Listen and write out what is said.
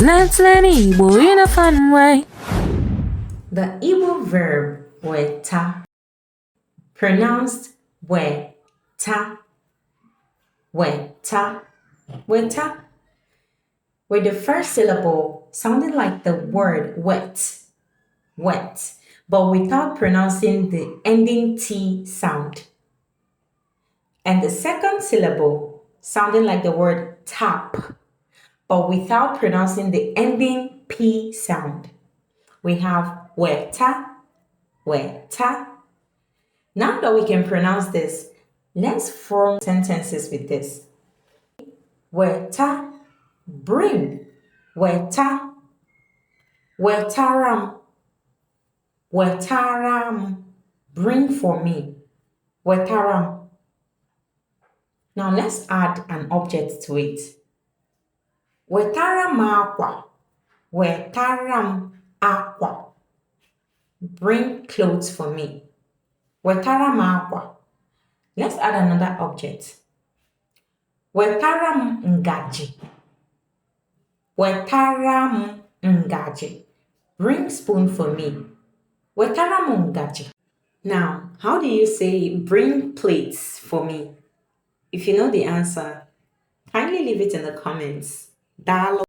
Let's learn Igbo in a fun way. The Igbo verb weta, pronounced weta, weta, weta, with the first syllable sounding like the word wet, wet, but without pronouncing the ending T sound. And the second syllable sounding like the word tap, but without pronouncing the ending P sound. We have weta, weta. Now that we can pronounce this, let's form sentences with this. Weta, bring. Weta, wetaram. Wetaram, bring for me. Wetaram. Now let's add an object to it. Wetaram aqua. Wetaram aqua. Bring clothes for me. Wetaram aqua. Let's add another object. Wetaram ngaji. Wetaram ngaji. Bring spoon for me. Wetaram ngaji. Now, how do you say bring plates for me? If you know the answer, kindly leave it in the comments. Dalo.